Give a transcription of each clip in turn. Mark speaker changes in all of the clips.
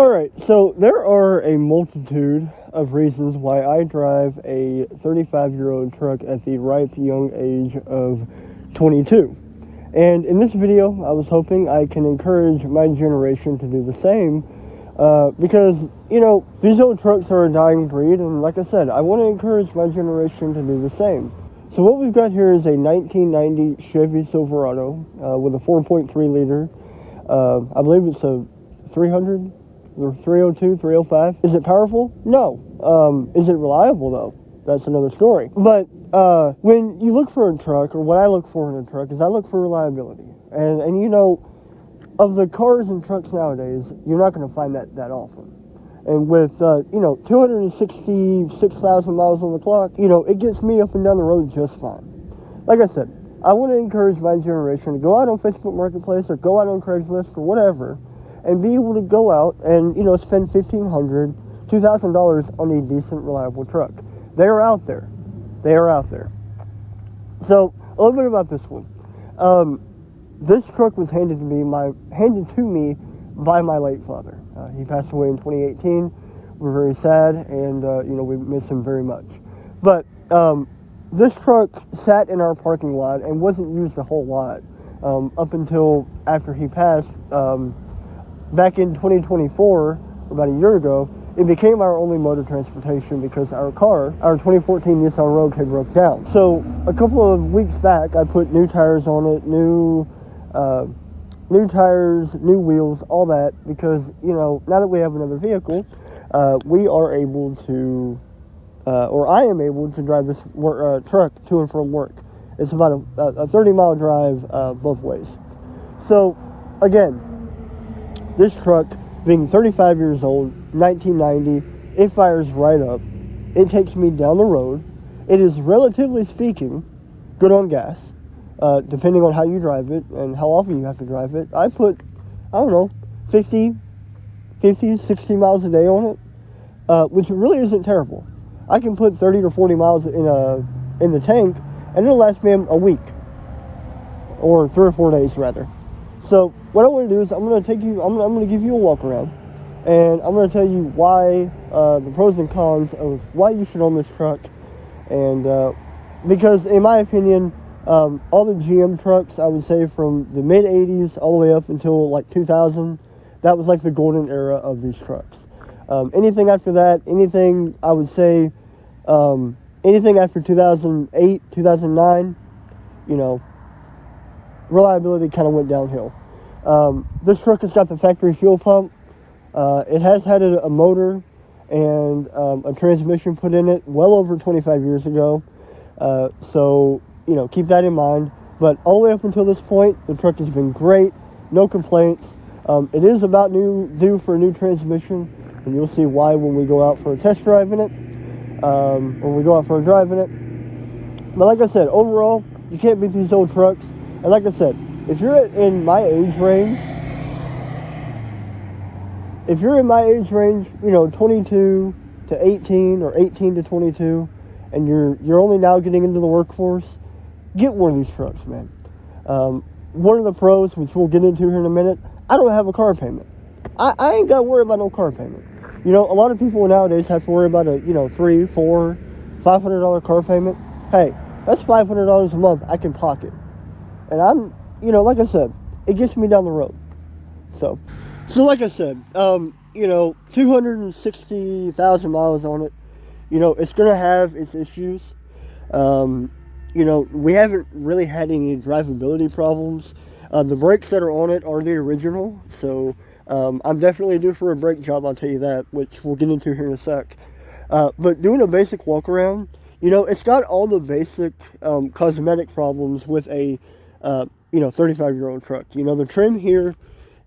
Speaker 1: Alright, so there are a multitude of reasons why I drive a 35-year-old truck at the ripe young age of 22. And in this video, I was hoping I can encourage my generation to do the same, because, these old trucks are a dying breed, and like I said, I want to encourage my generation to do the same. So what we've got here is a 1990 Chevy Silverado with a 4.3 liter. I believe it's a 300 or 302, 305. Is it powerful? No. Is it reliable though? That's another story. But when you look for a truck, or what I look for in a truck, is I look for reliability. And of the cars and trucks nowadays, you're not going to find that often. And with 266,000 miles on the clock, it gets me up and down the road just fine. Like I said, I want to encourage my generation to go out on Facebook Marketplace or go out on Craigslist or whatever, and be able to go out and, spend $1,500, $2,000 on a decent, reliable truck. They are out there. They are out there. So, a little bit about this one. This truck was handed to me by my late father. He passed away in 2018. We're very sad, and, we miss him very much. But this truck sat in our parking lot and wasn't used a whole lot up until after he passed. Back in 2024, about a year ago, it became our only mode of transportation because our 2014 Nissan Rogue, had broke down. So a couple of weeks back, I put new tires on it, new tires, new wheels, all that, because, now that we have another vehicle, we are able to, or I am able to drive this truck to and from work. It's about a 30-mile drive both ways. So, again, this truck, being 35 years old, 1990, it fires right up. It takes me down the road. It is, relatively speaking, good on gas, depending on how you drive it and how often you have to drive it. I put, 50, 60 miles a day on it, which really isn't terrible. I can put 30 to 40 miles in the tank, and it'll last me a week, or 3 or 4 days rather. So what I want to do is I'm going to give you a walk around, and I'm going to tell you why, the pros and cons of why you should own this truck, and because in my opinion, all the GM trucks, I would say from the mid 80s all the way up until like 2000, that was like the golden era of these trucks. Anything after that, anything after 2008, 2009, reliability kind of went downhill. This truck has got the factory fuel pump. It has had a motor and a transmission put in it well over 25 years ago. So, keep that in mind. But all the way up until this point, the truck has been great. No complaints. It is about due for a new transmission, and you'll see why when we go out for a test drive in it, when we go out for a drive in it. But like I said, overall, you can't beat these old trucks. And like I said, if you're in my age range, 22 to 18 or 18 to 22, and you're only now getting into the workforce, get one of these trucks, man. One of the pros, which we'll get into here in a minute, I don't have a car payment. I ain't got to worry about no car payment. A lot of people nowadays have to worry about a, $300, $400, $500 car payment. Hey, that's $500 a month I can pocket. And I'm, like I said, it gets me down the road. So like I said, 260,000 miles on it. It's going to have its issues. We haven't really had any drivability problems. The brakes that are on it are the original. So I'm definitely due for a brake job, I'll tell you that, which we'll get into here in a sec. But doing a basic walk around, it's got all the basic cosmetic problems with a 35-year-old truck. The trim here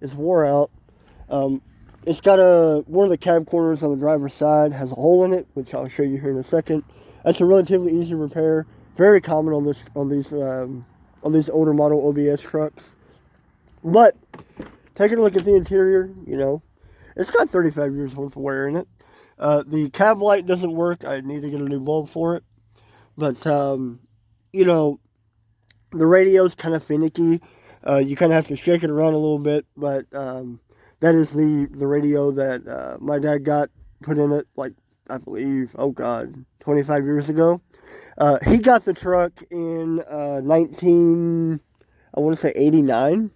Speaker 1: is wore out. It's got one of the cab corners on the driver's side has a hole in it, which I'll show you here in a second. That's a relatively easy repair. Very common on these older model OBS trucks. But taking a look at the interior, it's got 35 years worth of wear in it. The cab light doesn't work. I need to get a new bulb for it. But the radio's kind of finicky. You kind of have to shake it around a little bit, but That is the radio that my dad got put in it, like, I believe, oh God, 25 years ago. He got the truck in I want to say 89.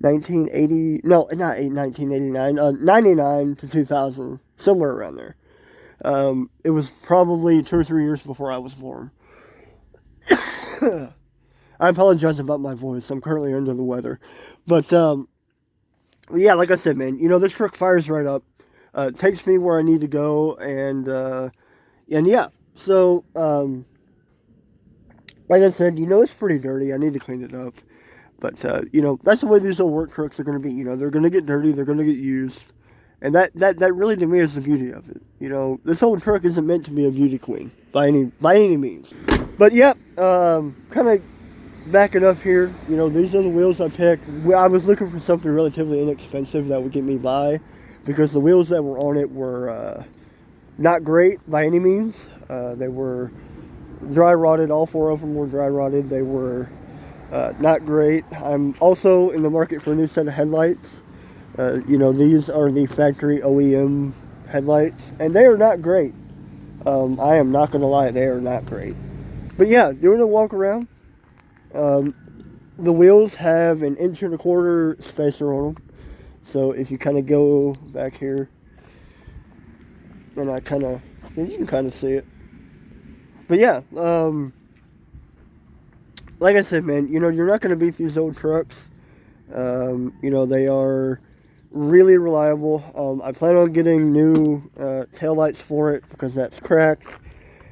Speaker 1: 1980, no, not 1989, 99 to 2000, somewhere around there. It was probably 2 or 3 years before I was born. I apologize about my voice. I'm currently under the weather. But, yeah, like I said, man, this truck fires right up. Takes me where I need to go. And yeah. So, like I said, it's pretty dirty. I need to clean it up. But, that's the way these old work trucks are going to be. They're going to get dirty. They're going to get used. And that really, to me, is the beauty of it. This old truck isn't meant to be a beauty queen by any means. But, yeah, kind of backing up here, these are the wheels I picked. I was looking for something relatively inexpensive that would get me by, because the wheels that were on it were not great by any means. They were dry rotted. All 4 of them were dry rotted. They were not great. I'm also in the market for a new set of headlights. These are the factory OEM headlights, and they are not great. I am not going to lie, they are not great. But yeah, doing a walk around. The wheels have an 1.25 inch spacer on them. So if you kind of go back here, and you can kind of see it. But yeah, like I said, man, you're not going to beat these old trucks. They are really reliable. I plan on getting new taillights for it, because that's cracked.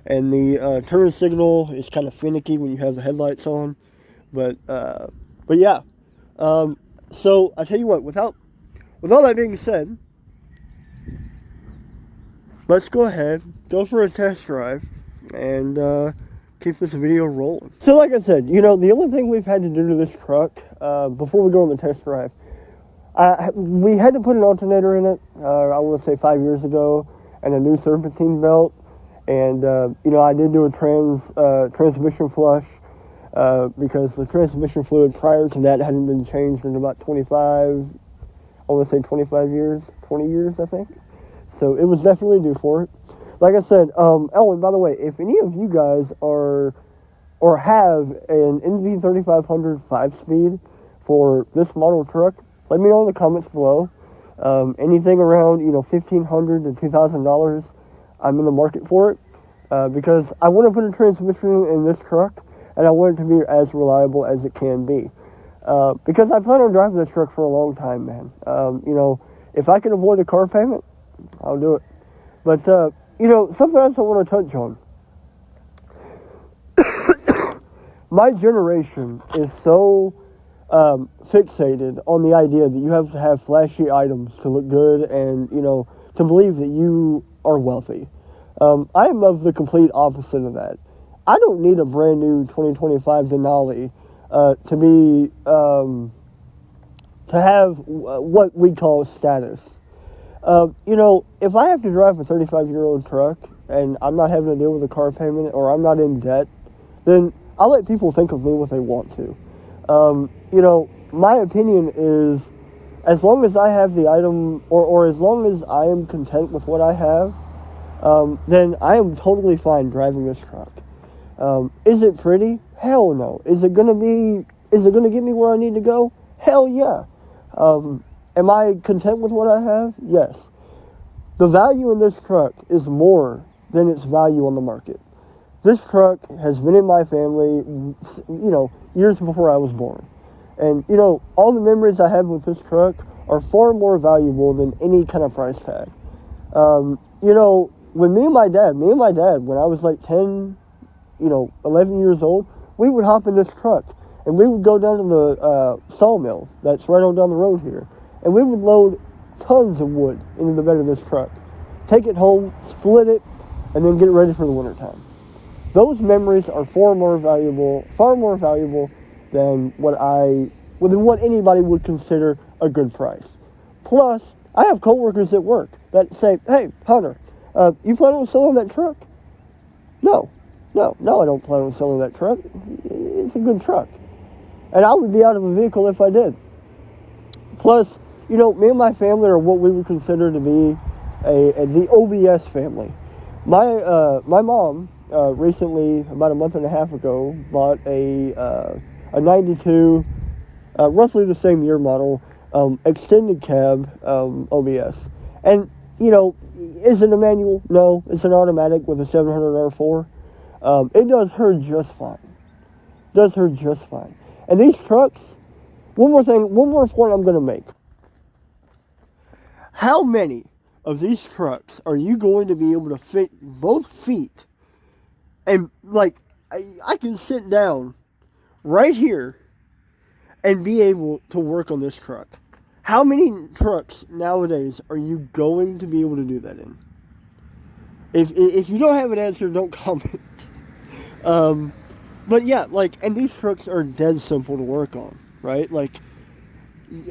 Speaker 1: And the turn signal is kind of finicky when you have the headlights on. But yeah. So I tell you what, with all that being said, let's go ahead, go for a test drive, and keep this video rolling. So like I said, the only thing we've had to do to this truck before we go on the test drive, we had to put an alternator in it, I want to say 5 years ago, and a new serpentine belt. And, I did do a transmission flush, because the transmission fluid prior to that hadn't been changed in about 25 years, 20 years, I think. So it was definitely due for it. Like I said, and by the way, if any of you guys are, or have an NV3500 5-speed for this model truck, let me know in the comments below. Anything around, $1,500 to $2,000, I'm in the market for it, because I want to put a transmission in this truck, and I want it to be as reliable as it can be. Because I plan on driving this truck for a long time, man. If I can avoid a car payment, I'll do it. But, something else I want to touch on. My generation is so fixated on the idea that you have to have flashy items to look good and, to believe that you are wealthy. I am of the complete opposite of that. I don't need a brand new 2025 Denali to have what we call status. If I have to drive a 35-year-old truck and I'm not having to deal with a car payment, or I'm not in debt, then I'll let people think of me what they want to. My opinion is, as long as I have the item, or as long as I am content with what I have, then I am totally fine driving this truck. Is it pretty? Hell no. Is it gonna get me where I need to go? Hell yeah. Am I content with what I have? Yes. The value in this truck is more than its value on the market. This truck has been in my family, years before I was born. And, all the memories I have with this truck are far more valuable than any kind of price tag. When me and my dad, when I was like 10, 11 years old, we would hop in this truck and we would go down to the sawmill that's right on down the road here. And we would load tons of wood into the bed of this truck, take it home, split it, and then get it ready for the wintertime. Those memories are far more valuable than what anybody would consider a good price. Plus, I have coworkers at work that say, "Hey, Hunter, you plan on selling that truck?" No, I don't plan on selling that truck. It's a good truck. And I would be out of a vehicle if I did. Plus, you know, me and my family are what we would consider to be the OBS family. My mom recently, about a month and a half ago, bought a 92, roughly the same year model, extended cab OBS. And, you know, is it a manual? No, it's an automatic with a 700 R4. It does her just fine. And these trucks, one more point I'm going to make. How many of these trucks are you going to be able to fit both feet? And, like, I can sit down right here and be able to work on this truck. How many trucks nowadays are you going to be able to do that in? If you don't have an answer, don't comment. But yeah, like, and these trucks are dead simple to work on, right? Like,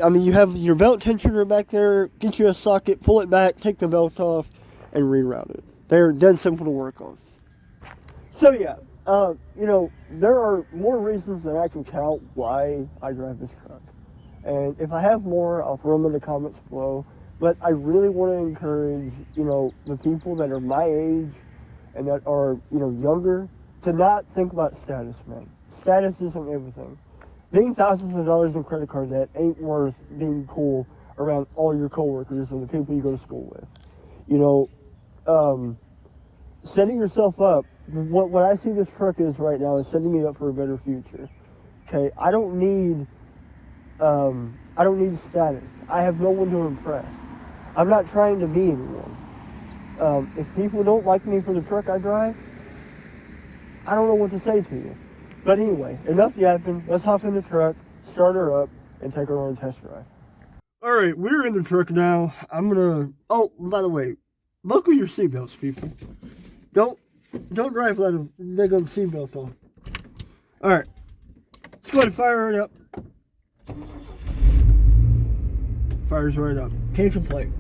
Speaker 1: I mean, you have your belt tensioner back there, get you a socket, pull it back, take the belt off, and reroute it. They're dead simple to work on. So yeah, you know, there are more reasons than I can count why I drive this truck. And if I have more, I'll throw them in the comments below. But I really want to encourage, you know, the people that are my age and that are, you know, younger to not think about status, man. Status isn't everything. Being thousands of dollars in credit card debt ain't worth being cool around all your coworkers and the people you go to school with. You know, setting yourself up, what I see this truck is right now is setting me up for a better future. Okay, I don't need status. I have no one to impress. I'm not trying to be anyone. If people don't like me for the truck I drive, I don't know what to say to you. But anyway, enough yapping. Let's hop in the truck, start her up, and take her on a test drive. Alright, we're in the truck now. I'm gonna... Oh, by the way, buckle your seatbelts, people. Don't drive without a daggone seatbelt on. Alright, let's go ahead and fire it up. Fires right up. Can't complain.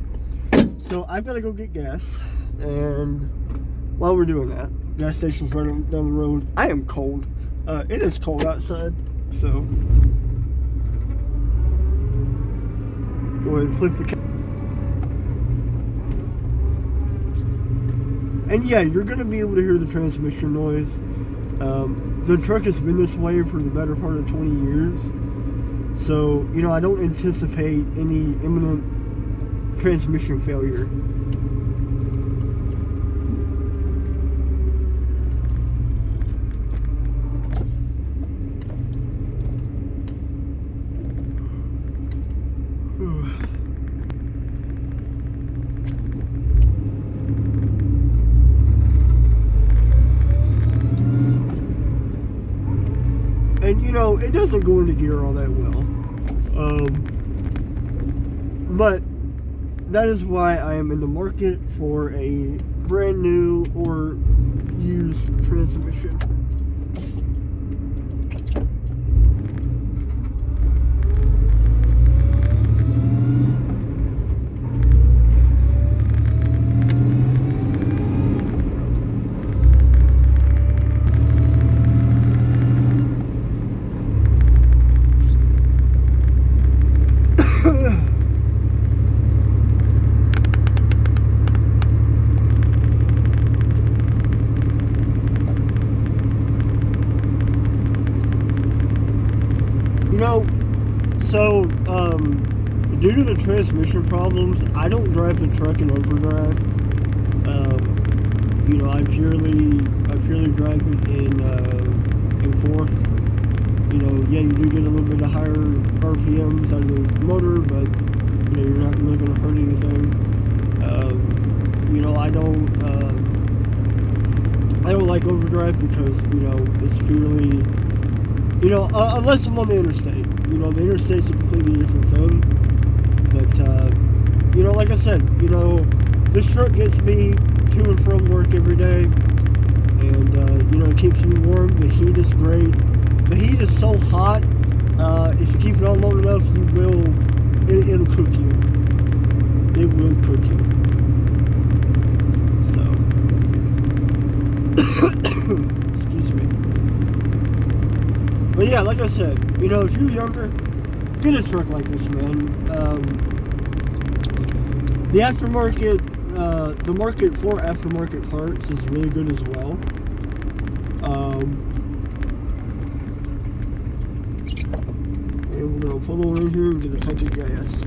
Speaker 1: So I've got to go get gas, and while we're doing that, gas station's right down the road. I am cold. It is cold outside, so go ahead and flip the cap. And yeah, you're going to be able to hear the transmission noise. The truck has been this way for the better part of 20 years. So, you know, I don't anticipate any imminent transmission failure. And, you know, it doesn't go into gear all that well. But that is why I am in the market for a brand new or used transmission. You know, so, due to the transmission problems, I don't drive the truck in overdrive. You know, I purely drive it in fourth. You know, yeah, you do get a little bit of higher RPMs out of the motor, but, you know, you're not really going to hurt anything. You know, I don't like overdrive because, you know, it's purely... You know, unless I'm on the interstate. You know, the interstate's a completely different thing. But, you know, like I said, you know, this truck gets me to and from work every day. And, you know, it keeps me warm. The heat is great. The heat is so hot, if you keep it on long enough, it'll cook you. It will cook you. So. Excuse me. But yeah, like I said, you know, if you're younger, get a truck like this, man. The aftermarket, the market for aftermarket parts is really good as well. And we're gonna pull over in here and get a tank of gas.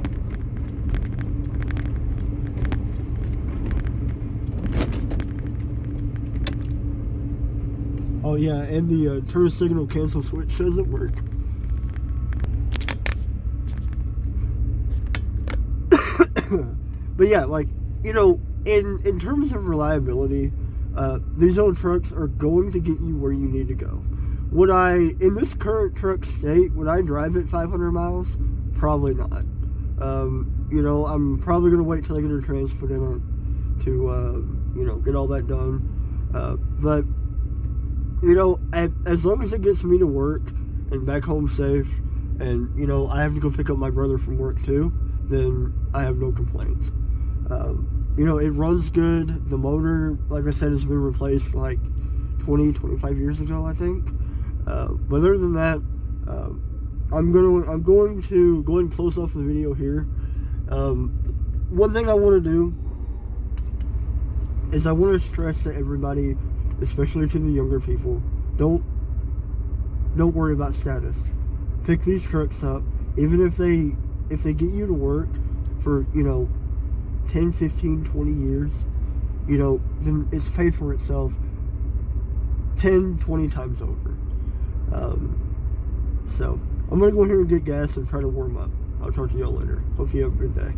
Speaker 1: Oh yeah, and the turn signal cancel switch doesn't work. But yeah, like, you know, in terms of reliability, these old trucks are going to get you where you need to go. Would I, in this current truck state, would I drive it 500 miles? Probably not. You know, I'm probably going to wait till I get a trans put in it to, you know, get all that done. But, you know, as long as it gets me to work and back home safe, and, you know, I have to go pick up my brother from work too, then I have no complaints. You know, it runs good. The motor, like I said, has been replaced like 25 years ago, I think. But other than that, I'm going to go close off the video here. One thing I want to do is I want to stress to everybody, especially to the younger people, don't worry about status. Pick these trucks up, even if they get you to work for, you know, 10, 15, 20 years, you know, then it's paid for itself 10, 20 times over. So I'm going to go in here and get gas and try to warm up. I'll talk to y'all later. Hope you have a good day.